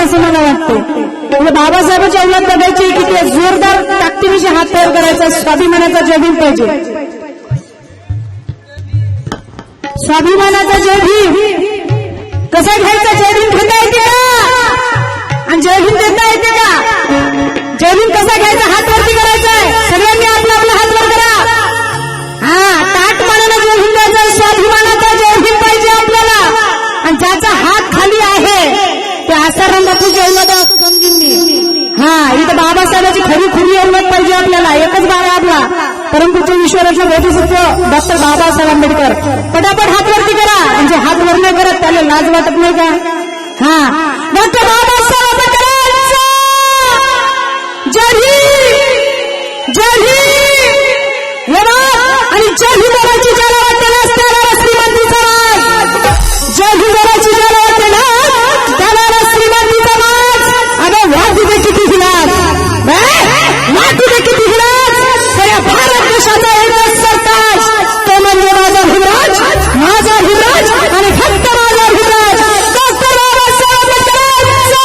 असं मला वाटतं. म्हणजे बाबासाहेबांच्या औलाद बघायची की ते जोरदार ताकदीने हात तयार करायचा, स्वाभिमानाचा जय भीम पाहिजे. स्वाभिमानाचा जय भीम कसा घ्यायचा? जय भीम घेता येते का? आणि जय भीम देता येते का? जय भीम कसा घ्यायचा? हात वरती करायचा आहे. सगळ्यांनी आपला आपला हात वर करा. हा, ताट मानानं जय भीम द्यायचा. स्वाभिमानाचा जय भीम पाहिजे आपल्याला. आणि ज्याचा हात खाली आहे ते आसाराम बापूची औलाद असं समजून मी. हा, इथं बाबासाहेबांची खरी खुरी औलाद पाहिजे आपल्याला. एकच बाळा आपला परमपूज्य विश्वरत्न बोधिसत्व डॉक्टर बाबासाहेब आंबेडकर. पटापट हात वरती करा. म्हणजे हात वर नाही करत त्याला लाज वाटत नाही का? हा, डॉक्टर बाबासाहेब आंबेडकरांचा जय भीम, जय भीम. आणि जय भीम बोलायची ज्याला वाटते ना त्याला श्रीमंतीचा वाज. जय भीम बोलायची ज्याला वाटते ना त्याला श्रीमंतीचा वाज. अगं वाद दे किती हिलाज, वाद दे किती हिलाज. त्या भारत देशाचा एकच सरताज तो म्हणजे माझा भीमराज, माझा भीमराज आणि फक्त माझा भीमराज डॉक्टर बाबासाहेब आंबेडकरांचा.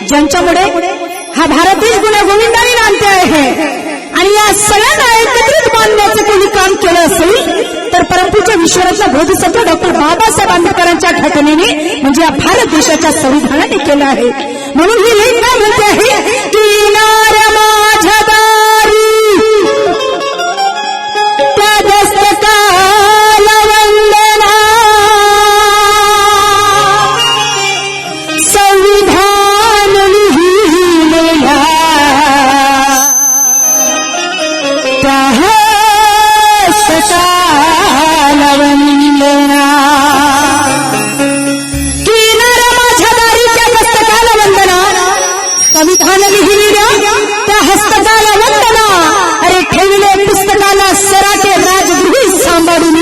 ज्यांच्यामुळे हा भारत देश गुण्यागोविंदाने नांदते आहे. आणि या सगळ्यांना एकत्रित बांधण्याचं कोणी काम केलं असेल तर परमपूज्य विश्वरत्न बोधिसत्व डॉक्टर बाबासाहेब आंबेडकरांच्या घटनेने म्हणजे या भारत देशाच्या संविधानाने केलं आहे. म्हणून ही लेख काय म्हणते आहे की नाऱ्या माझ्या दारी त्या दस्तकाला वंदना, संविधान लिहिलेल्या त्या हस्तकाला वंदना. की नाऱ्या माझ्या दारी त्या दस्तकाला वंदना, संविधान लिहिलेल्या त्या हस्तकाला वंदना. अरे ठेवले पुस्तकाला सराटे राजगृही सांभाळून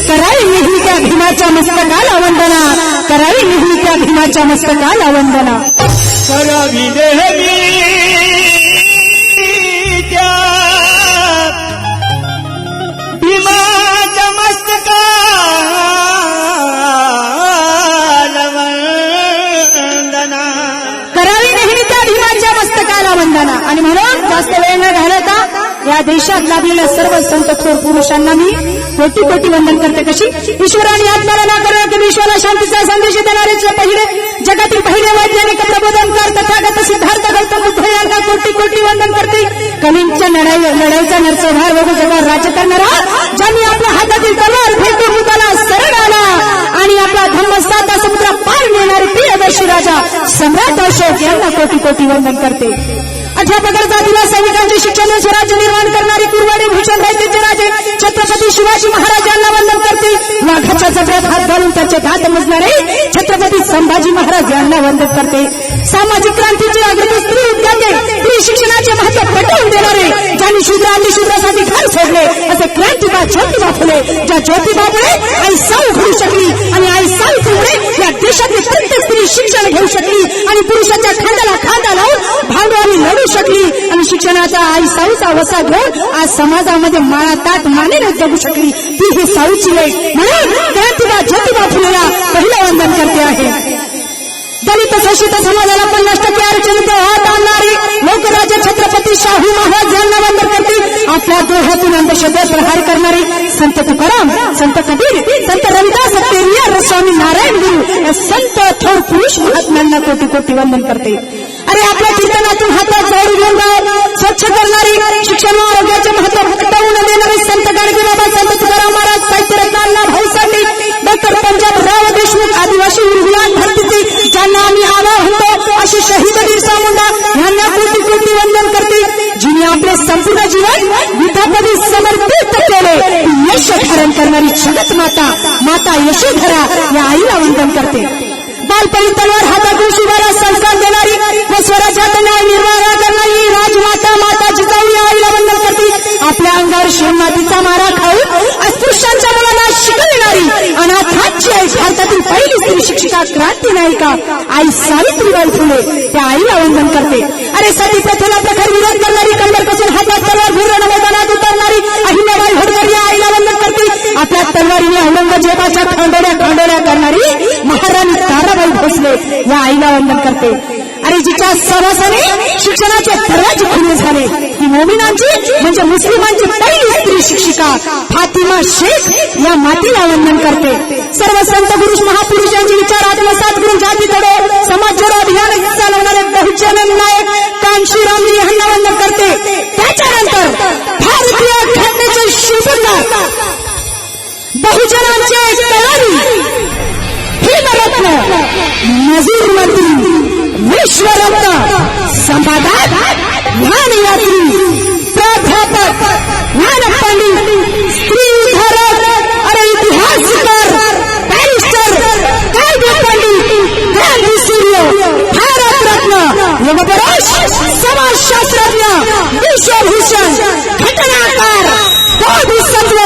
करावी नेहमी त्या भीमाच्या मस्तकाला वंदना, करावी नेहमी त्या भीमाच्या मस्तकाला वंदना. करावी नेहमी त्या भीमाच्या मस्तकाला वंदना, करावी नेहमी त्या भीमाच्या मस्तकाला वंदना. आणि म्हणून जास्त वेळ न घालवता या देशात लाभलेल्या सर्व संत थोर पुरुषांना मी कोटी कोटी वंदन करते. कशी ईश्वराने आत्माला करा की विश्वाला शांतीचा संदेश देणारे पहिले जगातील पहिले वैज्ञानिक प्रबोधनकार तथागत सिद्धार्थ गौतम बुद्ध यांना कोटी कोटी वंदन करते. कलिंगच्या लढाईचा नरसंहार बघू जगावर राज्य करणारा, ज्यांनी आपल्या हातातील तलवार फेकून युद्धाला शरण आला आणि आपला धर्म साता समुद्र पार नेणारे प्रियदर्शी राजा सम्राट अशोक यांना कोटी कोटी वंदन करते. अध्यापकाचा दिला सैनिकांचे शिक्षण स्वराज्य निर्माण करणारे कुरवाडी भूषण दैत्याचे राजे छत्रपती शिवाजी महाराज यांना वंदन करते. वाघाच्या जबड्यात हात घालून त्याचे दात मोजणारे छत्रपती संभाजी महाराज यांना वंदन करते. सामाजिक क्रांतीची अग्रणी स्त्री उद्योगे, स्त्री शिक्षणाचे महत्व पटवून देणारे, ज्यांनी शूद्रांनी शूद्रासाठी घर सोडले असे क्रांतिबा ज्योतिबा फुले, ज्या ज्योतिबामुळे आई साऊ घडू शकली आणि आई सावित्रीमुळे या देशातली प्रत्येक स्त्री शिक्षण घेऊ शकली आणि पुरुषाच्या खांद्याला खांदा लावून भांडवानी लढू शकली आणि शिक्षणाचा आई साऊचा वसा घेऊन आज समाजामध्ये माळा ताट मानेने जगू शकली. ती ही साऊची लेख. म्हणून क्रांतिबा ज्योतिबा फुलेला पहिलं वंदन करते आहे. दलित शोषित समाजाला 50% आरक्षण आणणारी लोकराज्य छत्रपती शाहू महाराज यांना वंदन करते. आपल्या देहातून अंधश्रद्धेवर प्रहार करणारी संत तुकाराम, संत कबीर, संत रविदास, पेरियार, स्वामी नारायण गुरु संत थोर पुरुष महात्म्यांना कोटी कोटी वंदन करते. अरे आपल्या कीर्तनातून हातात जोडून घेऊन जाऊ स्वच्छ करणारी, शिक्षण व आरोग्याचे महत्व पटवून देणारे संत गाडगे बाबा, संत तुकाराम महाराज, साहित्यरत्न अण्णा भाऊ साठे, डॉक्टर पंजाबराव देशमुख, आदिवासी उर्मिला धरतीचे ज्यांना आम्ही आभार म्हणतो अशी शहीद बिरसा मुंडा यांना कोटी कोटी वंदन करते, जिने आपले संपूर्ण जीवन युद्धामध्ये समर्पित केले. यश धारण करणारी जगत माता माता यशोधरा या आईला वंदन करते. बालपणी तलवार हातात शिवारा संस्कार देणारी व स्वराज्यात न्याय निर्वाह करणारी राजमाता माता जिजाऊ या आईला वंदन करते. आपल्या अंगावर शेणमातीचा मारा खाऊन अस्पृश्यांच्या मुलांना शिकविणारी अनाथांची आई, भारतातील पहिली स्त्री शिक्षिका क्रांती नायिका आई सावित्रीबाई फुले त्या आईला वंदन करते. अरे सती प्रथेला प्रखर विरोध करणारी, कंबर कसून हातात तलवार घेऊन मैदानात उतरणारी अहिल्याबाई होळकर या आईला वंदन करते. आपल्या तलवारीने औरंगजेबाच्या खांडोळ्या करणारी महाराणी ताराबाई भोसले या आईला वंदन करते. अरे जिच्या सहवासाने शिक्षणाचे दरवाजे खुले झाले ही मोमिनांची म्हणजे मुस्लिमांची पहिली स्त्री शिक्षिका फातिमा शेख या मातीला वंदन करते. सर्व संत पुरुष महापुरुष यांचे विचार आत्मसात करून जातीकडे समाज जोडो अभियान चालवणारे बहुजन नायक कांशीरामजी यांना वंदन करते. त्याच्यानंतर भारतीय घटनेचे शिल्पकार बहुजनांचे तयारी हिमरत्न नजीर मंत्री विश्वरत्न संपादक ज्ञानयात्री प्राध्यापक ज्ञानपंडित स्त्री उद्धारक अरे इतिहासकार बॅरिस्टर कायदे पंडित गांधीसूर्य भारतरत्न युगपुरुष समाजशास्त्रज्ञ विश्वभूषण घटनाकार बोधिसत्व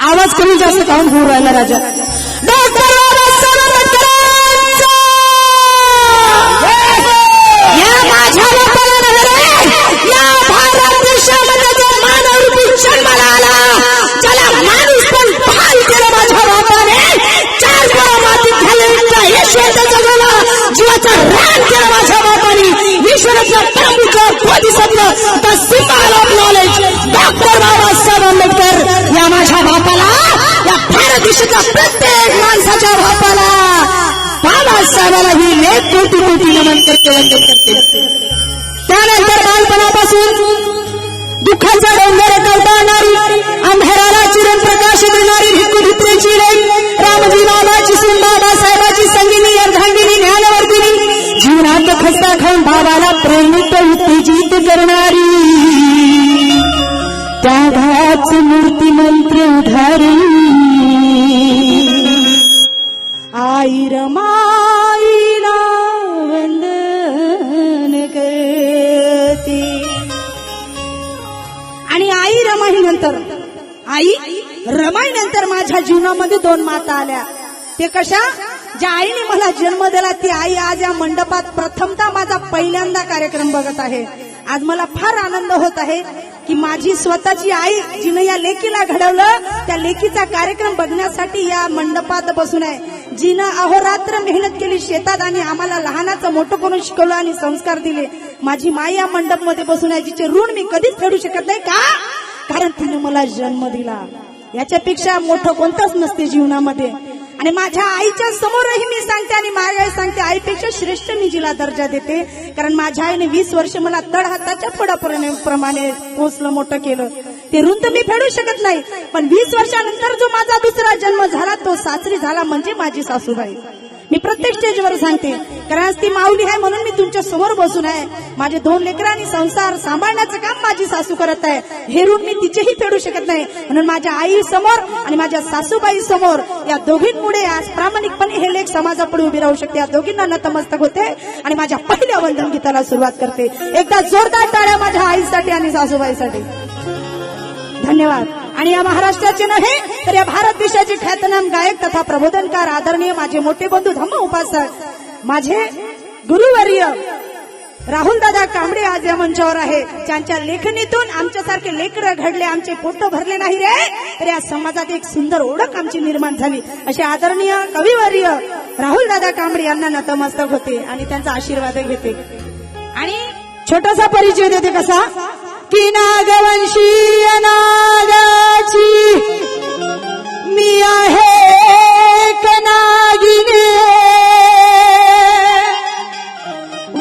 आवाज कमी जास्त काऊन होऊ राहिला राजा. डॉक्टर बाबासाहेब आंबेडकरांचा या माझ्या या भारत देशामध्ये जो मानवरूपी जन्माला आला, ज्याला माणूस पण बहाल केलं माझ्या बापाने, 4 पोरं मातीत घालून यशवंत जगवला, जीवाचा रान केला माझ्या बापाने. विश्वरत्न परमपूज्य Bodhisattva the symbol of knowledge doctor Babasaheb Ambedkar या माझ्या बापाला, या भारत देशाच्या प्रत्येक माणसाच्या बापाला, बाबासाहेबाला ही एक कोटी कोटी नमन करते वंदन करते. त्यानंतर बालपणापासून दुःखाचा डोंगर कवटाळणारी, अंधाराला चिरून प्रकाश देणारी भिक्खुभित्रेची लेक, रामजी बाबाची सून बाबासाहेबाची संगिनी अर्धांगिनी ज्ञानवर्धिनी, जीवनात खस्ता खाऊन बाबाला प्रेरित उत्तेजित करणारी, त्यागाच मूर्ती मंत्र उधारी आई रमाईला वंदन करते. आणि आई रमाई नंतर माझ्या जीवनामध्ये 2 माता आल्या. ते कशा? ज्या आईने मला जन्म दिला ती आई आज या मंडपात प्रथमतः माझा पहिल्यांदा कार्यक्रम बघत आहे. आज मला फार आनंद होत आहे की माझी स्वतःची आई जिने या लेकीला घडवलं, त्या लेकीचा कार्यक्रम बघण्यासाठी या मंडपात बसून आहे. जिनं अहोरात्र मेहनत केली शेतात आणि आम्हाला लहानाचं मोठं करून शिकवलं आणि संस्कार दिले. माझी माई या मंडपमध्ये बसून आहे, जिचे ऋण मी कधीच फेडू शकत नाही. का? कारण तिने मला जन्म दिला. याच्यापेक्षा मोठं कोणतंच नसते जीवनामध्ये. आणि माझ्या आईच्या समोरही मी सांगते आणि माझ्या आई सांगते, आईपेक्षा श्रेष्ठ मी जिला दर्जा देते. कारण माझ्या आईने 20 वर्ष मला तळहाताच्या फोडाप्रमाणे पोचलं, मोठं केलं. ते ऋण तर मी फेडू शकत नाही, पण 20 वर्षानंतर जो माझा दुसरा जन्म झाला तो सासरी झाला म्हणजे माझी सासूबाई. मी प्रत्येक स्टेजवर सांगते, कारण आज ती माऊली आहे म्हणून मी तुमच्या समोर बसून आहे. माझे 2 लेकरं आणि संसार सांभाळण्याचं काम माझी सासू करत आहे. हे ऋण मी तिचेही फेडू शकत नाही. म्हणून माझ्या आई समोर आणि माझ्या सासूबाई समोर या दोघींमुळे आज प्रामाणिकपणे हे लेख समाजापुढे उभी राहू शकते. या दोघींना नतमस्तक होते आणि माझ्या पहिल्या वंदन गीताला सुरुवात करते. एकदा जोरदार टाळ्या माझ्या आईसाठी आणि सासूबाईसाठी. धन्यवाद. आणि या महाराष्ट्राचे नव्हे तर या भारत देशाचे ख्यातनाम गायक तथा प्रबोधनकार आदरणीय माझे मोठे बंधू धम्म उपासक माझे गुरुवर्य राहुल दादा कांबळे आज या मंचावर आहे. ज्यांच्या लेखणीतून आमच्यासारखे लेकरं घडले, आमचे पोट भरले नाही रे, तर या समाजात एक सुंदर ओळख आमची निर्माण झाली. असे आदरणीय कविवर्य राहुल दादा कांबळे यांना नतमस्तक होते आणि त्यांचा आशीर्वाद घेते. आणि छोटासा परिचय देते. कसा की नागवंशीय नागाची मी आहे एक नागिनी,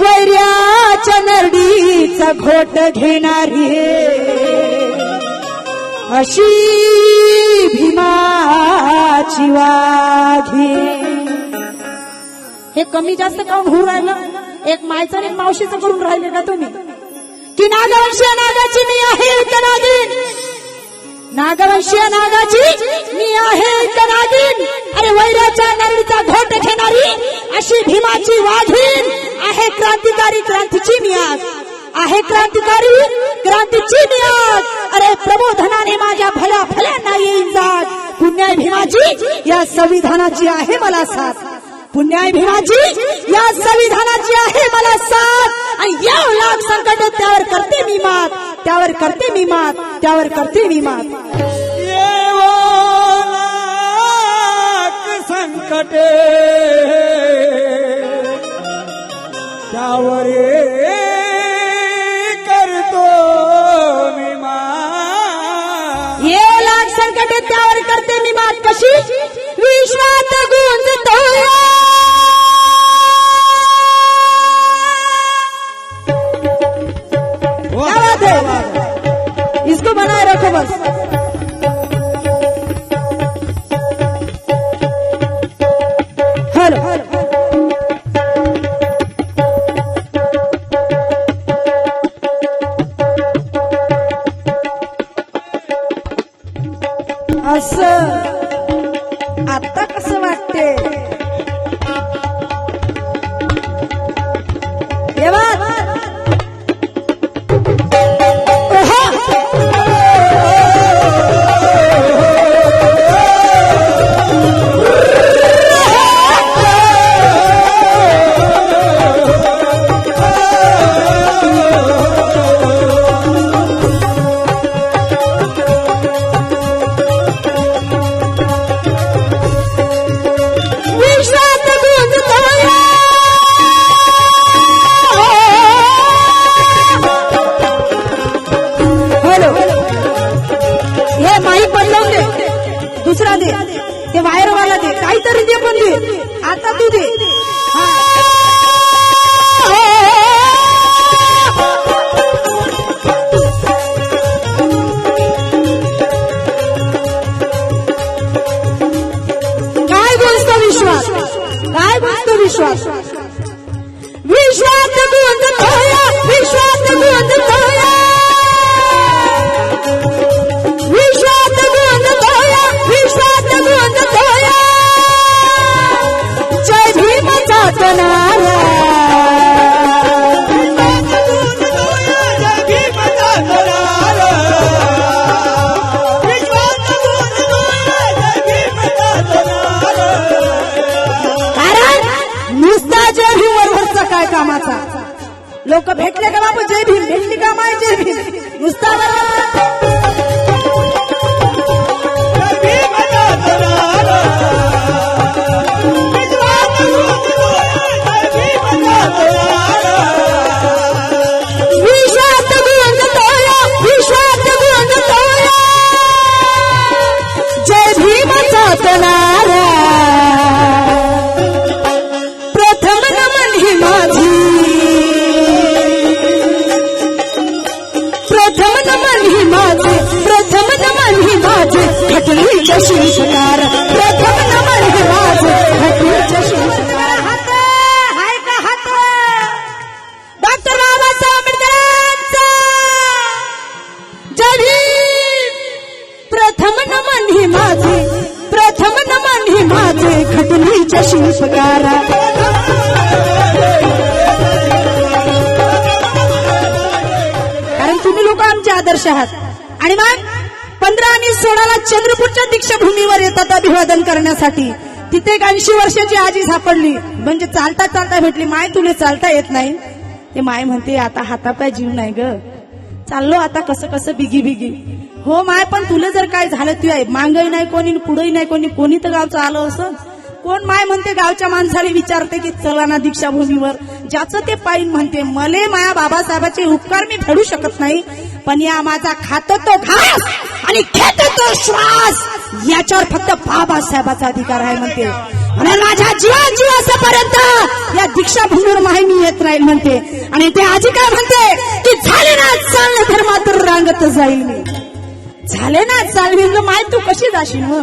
वैर्याच्या नरडीचा घोट घेणारी अशी भीमाची वाघी. हे कमी जास्त काऊन होऊ राहिलं? एक मायचं आणि एक मावशीचं करून राहिले का तुम्ही? की नागवंशीय नागाची मी आहे नागिन, नागवंशीय नागाची मी आहे नागिन. अरे वैराच्या नरडीचा घोट घेणारी अशी भीमाची वाघीन आहे. क्रांतिकारी क्रांतीची मी आज आहे, क्रांतिकारी क्रांतीची मी आज. अरे प्रबोधनाने माझ्या भल्या भल्यांना येईल जाग. पुण्याई भीमाची या संविधानाची आहे मला साथ. पुण्याई भीमाची या संविधानाची आहे मला साथ. आणि या लाख संकट त्यावर करते मी मात, त्यावर करते मी मात, त्यावर करते मी मात. संकटे त्यावर करतो मी मात. ये लाख संकटे त्यावर करते मी मात. कशी? विश्वात गुंजतो इसको बनाए रखो बस. हेलो असं आता कसं वाटते? दुसरा दे, ते वायरवाला दे, काहीतरी दे, पण दे. आता तू दे. काय गोष्ट विश्वास, काय गोष्ट विश्वास. विश्वास गुंजतोया, विश्वास गुंजतोया, विश्वास गुंजतोया, विश्वास गुंजतोया. जय भीमाचा नारा, काय कामाचा? लोक भेटले का बाबू जय भीम, भेटली का माय जय भीम, नुसता विश्वास गुंजतोया, विश्वास गुंजतोया. जय भीमाचा नारा. प्रथम नमन ही माझे घटलीच्या शिवकार, प्रथम नमन ही माझे घटलीच्या शिवकार. हात हाय का हात डॉक्टर बाबासाहेब आंबेडकरांचा जय भीम. प्रथम नमन ही माझे, प्रथम नमन ही माझे घटलीच्या शिवकार. कारण तुम्ही लोक आमचे आदर्श आहात. आणि मग 15 आणि 16 चंद्रपूरच्या दीक्षाभूमीवर येतात अभिवादन करण्यासाठी. तिथे एक 80 वर्षाची आजी सापडली, म्हणजे चालता चालता भेटली. माय तुला चालता येत नाही? ते माय म्हणते आता हातापाय जीव नाही ग, चाललो आता कसं कसं बिगी बिगी. हो माय, पण तुला जर काय झालं तुझ्या मागही नाही कोणी, पुढेही नाही कोणी, कोणी तर गावचं आलं असं कोण? माय म्हणते गावच्या माणसाला विचारते की चला ना दीक्षाभूमीवर. ज्याचं ते पायीन म्हणते मले माया बाबासाहेबाचे उपकार मी फेडू शकत नाही, पण या माझा खातो तो घास आणि घेतो तो श्वास, याच्यावर फक्त बाबासाहेबाचा अधिकार आहे म्हणते. म्हणून माझ्या जीवापर्यंत या दीक्षाभूमीवर माही मी येत राहील म्हणते. आणि ते आजी काय म्हणते की झाले ना चालणं धर्मात रांगत जाईल मी. झाले ना चालवील माय तू कशी जाशील हो?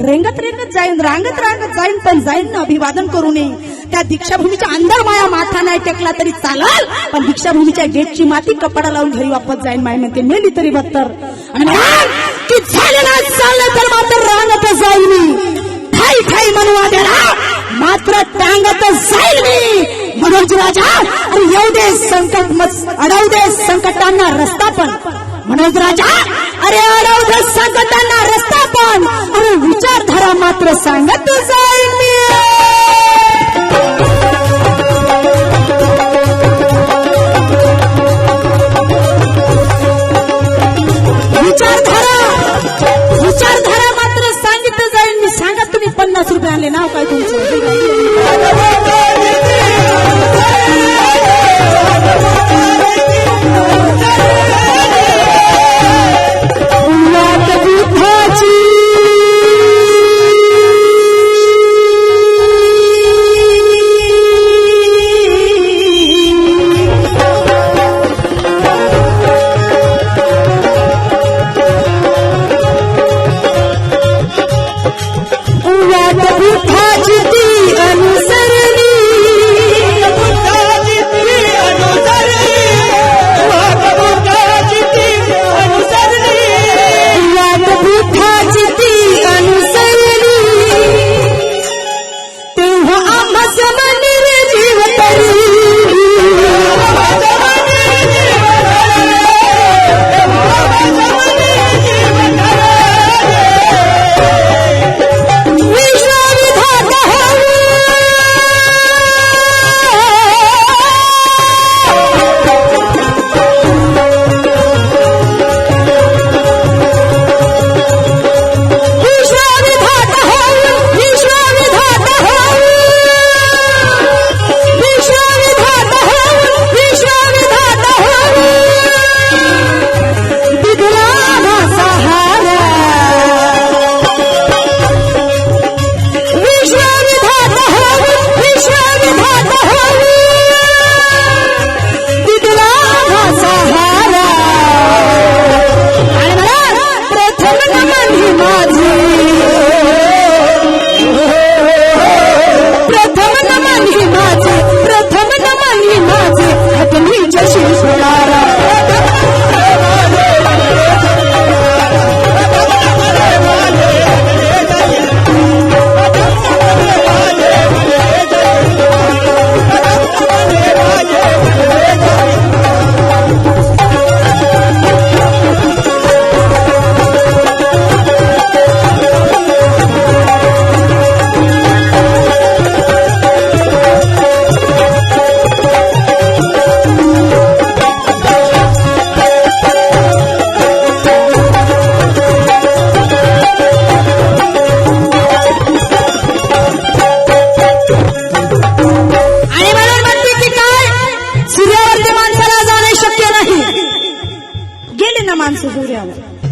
रेंगत जाईन, रांगत जाईन, पण जाईन ना अभिवादन करू नये. त्या दीक्षाभूमीच्या अंदर माया माथा नाही टेकला तरी चालल, पण दीक्षाभूमीच्या गेटची माती कपडा लावून घरी वापस जाईन माय म्हणते. मेली तरी बत्तर. आणि की झाले ना चाललं तर मात्र रांगत जाईल मी. ठाई ठाई मनवा देणार मात्र टांगत जाईल मी. मनोज राजा येऊ दे संकट मत अडवू दे संकटांना रस्ता पण. मनोज राजा अरे अडवू दे संकटांना रस्ता पण. अरे विचारधारा मात्र सांगत जाईल मी. विचारधारा मात्र सांगितलं जाईल मी. सांगा तुम्ही 50 रुपये आणले. नाव काय तुमचं?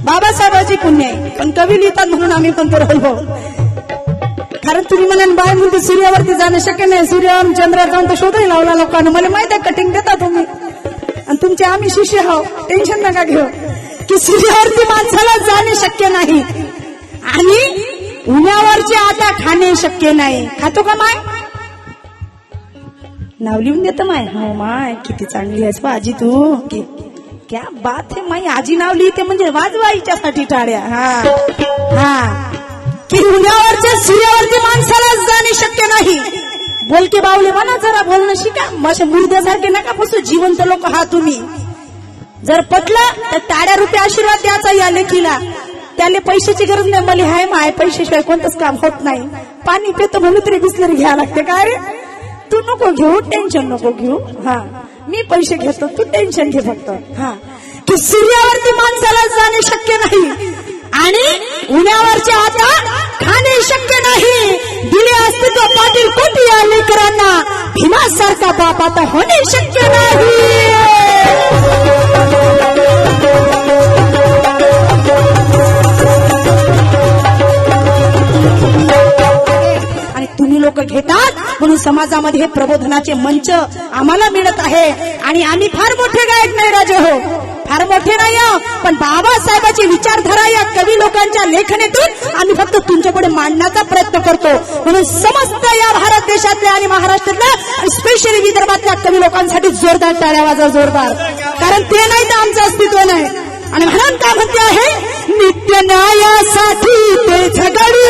बाबासाहेबांची पुण्य आहे. पण कवी लिहितात म्हणून आम्ही पण ते राहिलो. कारण तुम्ही म्हणाल बाय म्हणते सूर्यावरती जाणं शक्य नाही. सूर्य चंद्रात जाऊन तर शोधही लावला लोकांना. मला माहित आहे कटिंग देता तुम्ही आणि तुमचे आम्ही शिष्य आहो. टेन्शन नका घेऊ की सूर्यावरती माणसाला जाणे शक्य नाही आणि उन्हावरचे आता खाणे शक्य नाही. खातो का माय? नाव लिहून देतं माय. हो माय किती चांगली आहेस आजी तू. क्या बात है माई. आजी नाव लिहिते म्हणजे वाजवा हिच्यासाठी टाळ्या. हा की उन्हावरच्या सूर्यावरती माणसाला जाणे शक्य नाही. बोलके बावले म्हणा जरा बोलणं शिका. माझ्या मुर्द्यासारखे नका बसू. जिवंत लोक हा तुम्ही. जर पटलं तर टाळ्या रुपये आशीर्वाद द्यायचा या लेखीला. त्याला पैशाची गरज नाही. मला हाय माय पैशाशिवाय कोणतंच काम होत नाही. पाणी पितो म्हणून तरी बिस्लरी घ्यावं लागते. काय रे तू नको घेऊ. टेन्शन नको घेऊ. हा मी पैसे घेतो तू टेन्शन घे फक्त. हा की सूर्यावरती माणसाला जाणे शक्य नाही आणि उन्हावरचे आता खाणे शक्य नाही. दिले असते तो पाटील कोटी या लेकरांना. भीमासारखा बाप आता होणे शक्य नाही. आणि तुम्ही लोक समाजामध्ये हे प्रबोधनाचे मंच आम्हाला मिळत आहे आणि आम्ही फार मोठे गायक नाही राजे हो, फार मोठे नाही हो, पण बाबासाहेबांची विचारधारा या कवी लोकांच्या लेखनेतून आम्ही फक्त तुमच्यापुढे मांडण्याचा प्रयत्न करतो. म्हणून समस्त या भारत देशातल्या आणि महाराष्ट्रातल्या आणि स्पेशली विदर्भातल्या कवी लोकांसाठी जोरदार टाळ्या वाजवा, जोरदार, कारण ते नाही तर आमचं अस्तित्व नाही. आणि म्हणून काय म्हणते आहे, नित्य न्यायासाठी ते झगडले,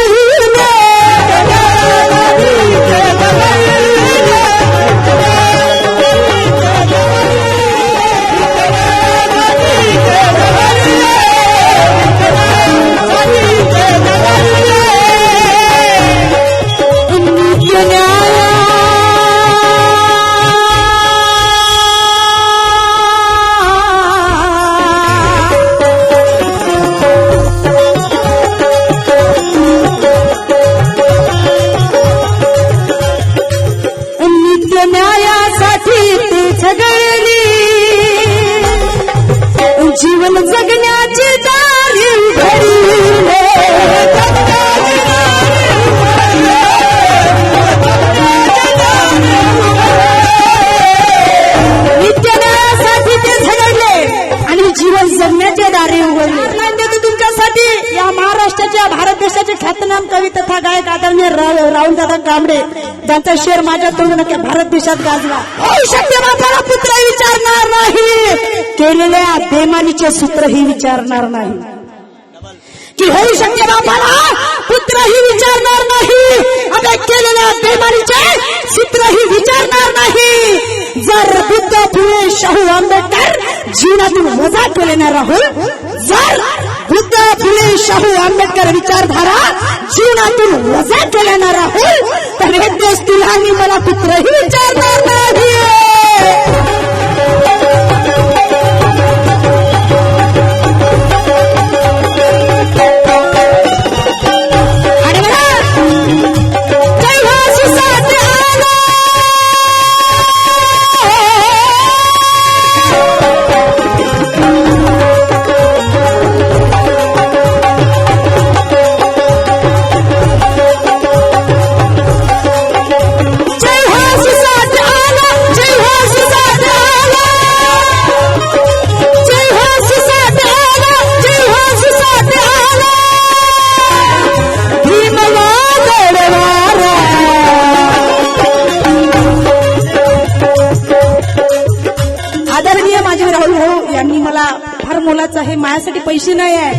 जीवन जगण्याची दारी उघडले, नित्यण्यासाठी ते झगडले आणि जीवन जगण्याचे दारी उघडले. तुमच्यासाठी या महाराष्ट्राच्या भारत देशाचे ख्यातनाम कवी तथा गायक आदरणीय राहुलदादा कांबळे, ज्यांचा शेर माझ्या तोंडून भारत देशात गाजला. होऊ शकते बापाला पुत्रही विचारणार नाही, केलेल्या बेमानीचे सूत्रही विचारणार नाही, की होऊ शकते बापाला पुत्रही विचारणार नाही, आता केलेल्या बेमानीचे सूत्रही विचारणार नाही. जर बुद्ध फुले शाहू आंबेडकर जीवनातून वजा केले नाही राहुल, जर बुद्ध फुले शाहू आंबेडकर विचारधारा जीवनातून वजा केले नाही राहुल, तर हे देश तुला आणि मला पुत्रही विचारणार नाही. हे माझ्यासाठी पैसे नाही आहे,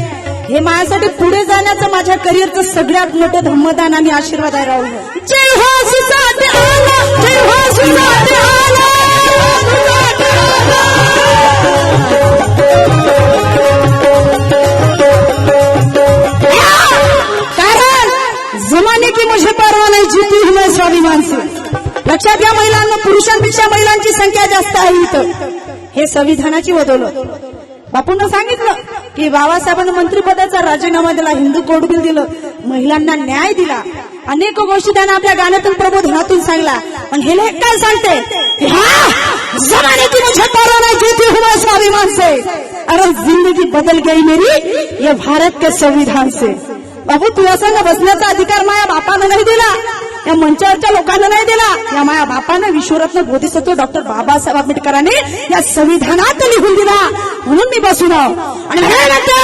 हे माझ्यासाठी पुढे जाण्याचं माझ्या करिअरचं सगळ्यात मोठं धम्मदान आणि आशीर्वाद आहे राहुल. जय हो सुसाट आला, जय हो सुसाट आला, कारण जमाने की मुझे परवाह नहीं, जीती हूं मैं स्वाभिमान से. लक्षात घ्या महिलांना, पुरुषांपेक्षा महिलांची संख्या जास्त आहे इथं. हे संविधानाची बदौलत. बापूंना सांगितलं की बाबासाहेबांना मंत्रिपदाचा राजीनामा दिला, हिंदू कोड बिल दिलं, महिलांना न्याय दिला, अनेक गोष्टी त्यांना आपल्या गाण्यातून प्रबोधनातून सांगला. पण हे लेख काय सांगते की हाँ जमाने की मुझे परवाह नहीं, जीती हूं मैं स्वाभिमान से. अरे जिंदगी बदल गई मेरी ये भारत के संविधान से. बाबू तुझ्या संग बसण्याचा अधिकार माझ्या बापानं नाही दिला, या मंचावरच्या लोकांना नाही दिला, या माझ्या बापानं विश्वरत्न बोधिसत्व डॉक्टर बाबासाहेब आंबेडकरांनी या संविधानात लिहून दिला, म्हणून मी बसून आहो. आणि म्हणते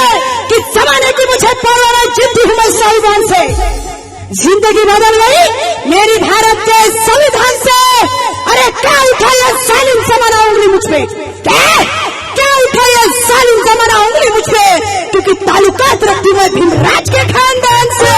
की जमाने की मुझे परवाह नहीं, जीती हूं मैं संविधान से. जिंदगी बदल गई मेरी भारत के संविधान से. अरे क्या उठा ये जालिम जमाना उंगली मुझ पे, क्या उठा ये जालिम जमाना उंगली मुझ पे, क्योंकि ताल्लुकात रखती मैं भीमराज के खानदान से.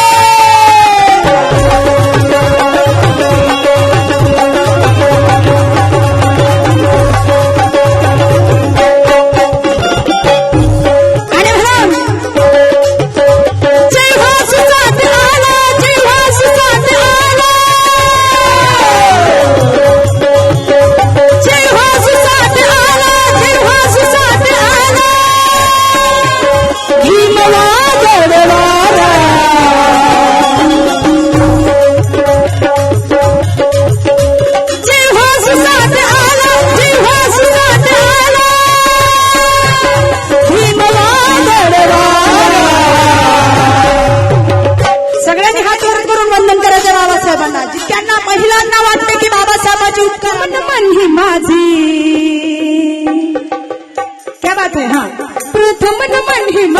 भीमला दौड़वा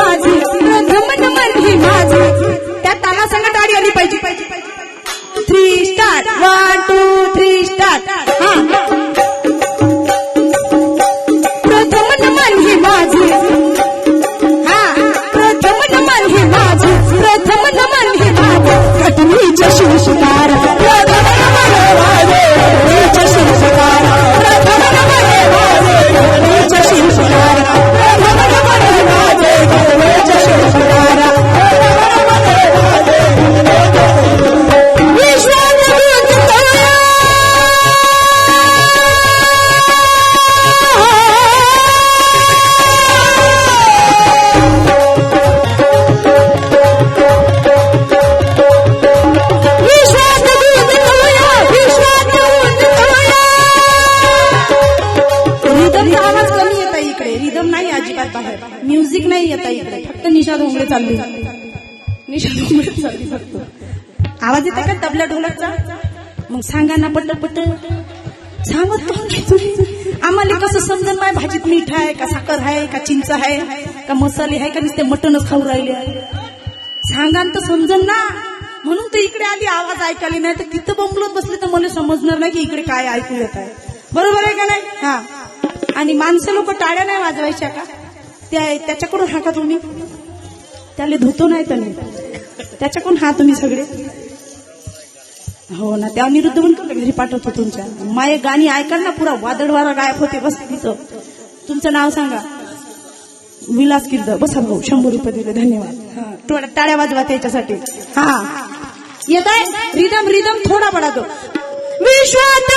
माझे प्रथम नमन हे माझे. त्या ताला संग टाळी आली पाहिजे. 3 स्टार्ट 1 2 3 स्टार्ट. हा प्रथम नमन हे माझे. हा प्रथम नमन हे माझे प्रथम नमन हे माझे. घटनेच्या शिवशिकार प्रथम नमन हे माझे. घटनेच्या शिवशिकार प्रथम नमन हे माझे. घटनेच्या शिवशिकार प्रथम नमन हे माझे. घटनेच्या शिवशिकार प्रथम नमन हे माझे. म्युझिक नाही येता इकडे, फक्त निशा डोंगरे चालली. निशा डोंगरे चालली फक्त. आवाज येते का तबला ढोलकचा? मग सांगा ना पट पट सांगत तुम्ही. आम्हाला कसं समजन माय भाजीत मीठ आहे का साखर आहे का चिंच आहे का मसाले आहे का नुसते मटणच खाऊ राहिले. सांगा तर समजन ना. म्हणून तर इकडे आली आवाज ऐकायला. नाही तर तिथं बोंबलत बसले तर मला समजणार नाही की इकडे काय ऐकू येत आहे. बरोबर आहे का नाही? हा. आणि माणसं लोक टाळ्या नाही वाजवायच्या का? त्याच्याकडून हा का तुम्ही? त्याला धुतो नाही त्याने. त्याच्याकडून हा तुम्ही सगळे. हो ना. त्या अनिरुद्ध म्हणतो घरी पाठवतो तुमच्या. माये गाणी ऐका ना. पुरा वादळवारा गायब होते. बस तिथं तुमचं नाव सांगा. विलास किर्द. बसा भाऊ 100 रुपये दिले. धन्यवाद. टाळ्या वाजवा त्याच्यासाठी. हा येत आहे रिदम रिदम थोडा बडा दो. विश्वात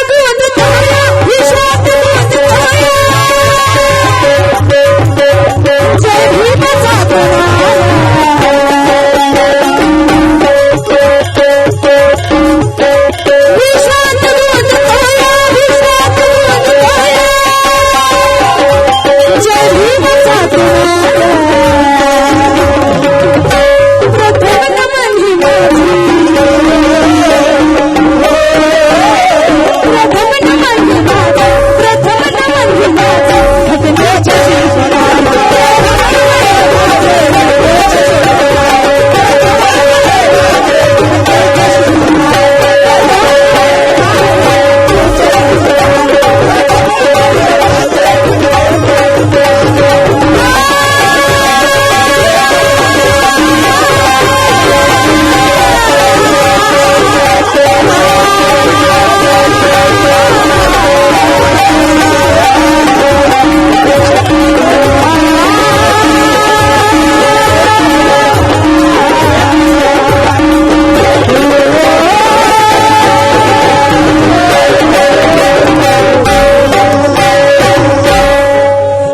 विश्वात जय भीमाचा प्रथम नमन हे माझे.